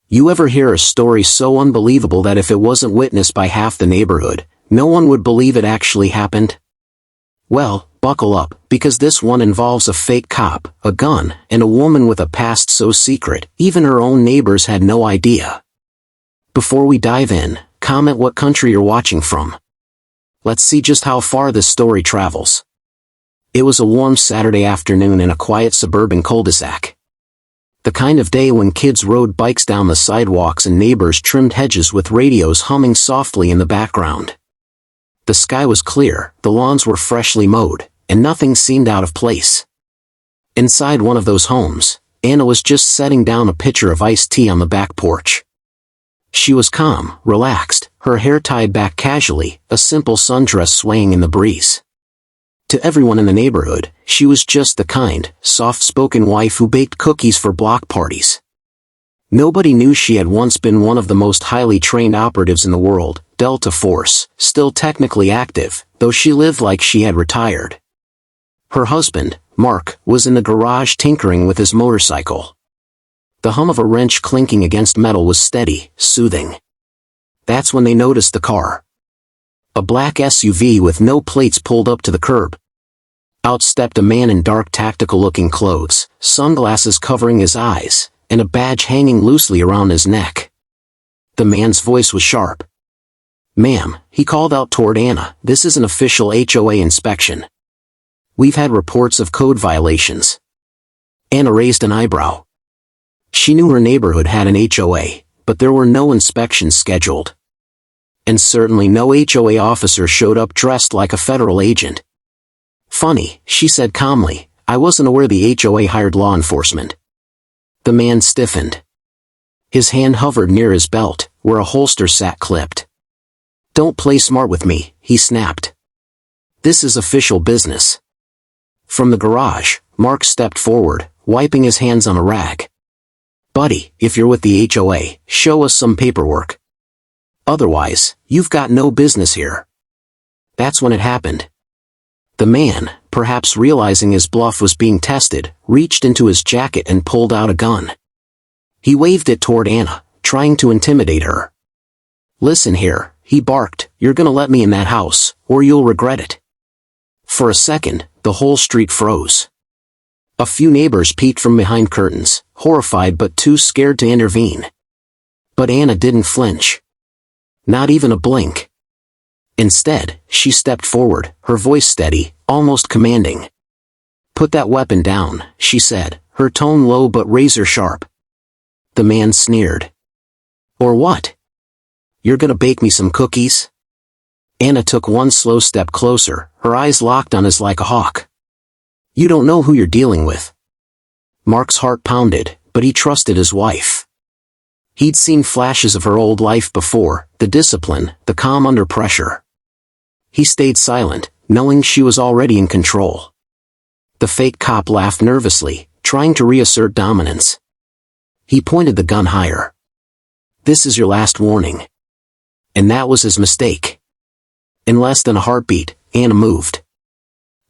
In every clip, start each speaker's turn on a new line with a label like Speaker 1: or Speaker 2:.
Speaker 1: You ever hear a story so unbelievable that if it wasn't witnessed by half the neighborhood, no one would believe it actually happened? Well, buckle up, because this one involves a fake cop, a gun, and a woman with a past so secret, even her own neighbors had no idea. Before we dive in, comment what country you're watching from. Let's see just how far this story travels. It was a warm Saturday afternoon in a quiet suburban cul-de-sac. The kind of day when kids rode bikes down the sidewalks and neighbors trimmed hedges with radios humming softly in the background. The sky was clear, the lawns were freshly mowed, and nothing seemed out of place. Inside one of those homes, Anna was just setting down a pitcher of iced tea on the back porch. She was calm, relaxed, her hair tied back casually, a simple sundress swaying in the breeze. To everyone in the neighborhood, she was just the kind, soft-spoken wife who baked cookies for block parties. Nobody knew she had once been one of the most highly trained operatives in the world, Delta Force, still technically active, though she lived like she had retired. Her husband, Mark, was in the garage tinkering with his motorcycle. The hum of a wrench clinking against metal was steady, soothing. That's when they noticed the car. A black SUV with no plates pulled up to the curb. Out stepped a man in dark tactical-looking clothes, sunglasses covering his eyes, and a badge hanging loosely around his neck. The man's voice was sharp. "Ma'am," he called out toward Anna, "this is an official HOA inspection. We've had reports of code violations." Anna raised an eyebrow. She knew her neighborhood had an HOA, but there were no inspections scheduled. And certainly no HOA officer showed up dressed like a federal agent. "Funny," she said calmly, "I wasn't aware the HOA hired law enforcement." The man stiffened. His hand hovered near his belt, where a holster sat clipped. "Don't play smart with me," he snapped. "This is official business." From the garage, Mark stepped forward, wiping his hands on a rag. "Buddy, if you're with the HOA, show us some paperwork. Otherwise, you've got no business here." That's when it happened. The man, perhaps realizing his bluff was being tested, reached into his jacket and pulled out a gun. He waved it toward Anna, trying to intimidate her. "Listen here," he barked, "you're gonna let me in that house, or you'll regret it." For a second, the whole street froze. A few neighbors peeked from behind curtains, horrified but too scared to intervene. But Anna didn't flinch. Not even a blink. Instead, she stepped forward, her voice steady, almost commanding. "Put that weapon down," she said, her tone low but razor sharp. The man sneered. "Or what? You're gonna bake me some cookies?" Anna took one slow step closer, her eyes locked on his like a hawk. "You don't know who you're dealing with." Mark's heart pounded, but he trusted his wife. He'd seen flashes of her old life before, the discipline, the calm under pressure. He stayed silent, knowing she was already in control. The fake cop laughed nervously, trying to reassert dominance. He pointed the gun higher. "This is your last warning." And that was his mistake. In less than a heartbeat, Anna moved.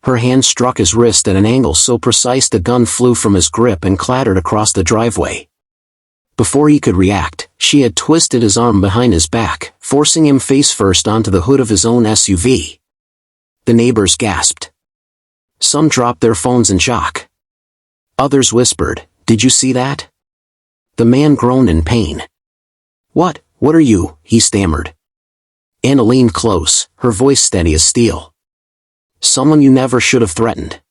Speaker 1: Her hand struck his wrist at an angle so precise the gun flew from his grip and clattered across the driveway. Before he could react, she had twisted his arm behind his back, forcing him face first onto the hood of his own SUV. The neighbors gasped. Some dropped their phones in shock. Others whispered, "Did you see that?" The man groaned in pain. What are you?" he stammered. Anna leaned close, her voice steady as steel. "Someone you never should have threatened."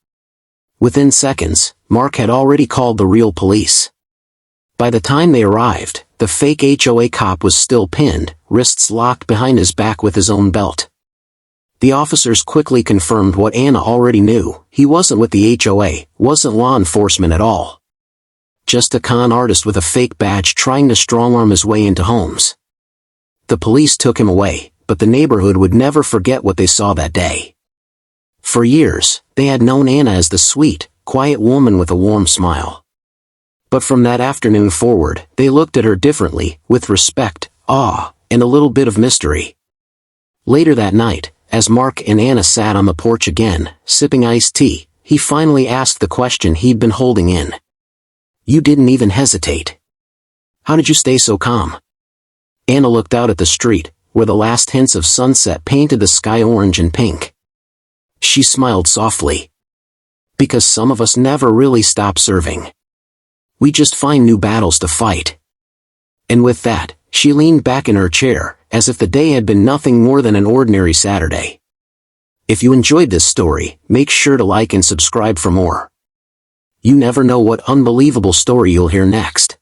Speaker 1: Within seconds, Mark had already called the real police. By the time they arrived, the fake HOA cop was still pinned, wrists locked behind his back with his own belt. The officers quickly confirmed what Anna already knew: he wasn't with the HOA, wasn't law enforcement at all. Just a con artist with a fake badge trying to strong-arm his way into homes. The police took him away, but the neighborhood would never forget what they saw that day. For years, they had known Anna as the sweet, quiet woman with a warm smile. But from that afternoon forward, they looked at her differently, with respect, awe, and a little bit of mystery. Later that night, as Mark and Anna sat on the porch again, sipping iced tea, he finally asked the question he'd been holding in. "You didn't even hesitate." How did you stay so calm? Anna looked out at the street, where the last hints of sunset painted the sky orange and pink. She smiled softly. Because some of us never really stop serving. We just find new battles to fight. And with that, she leaned back in her chair, as if the day had been nothing more than an ordinary Saturday. If you enjoyed this story, make sure to like and subscribe for more. You never know what unbelievable story you'll hear next.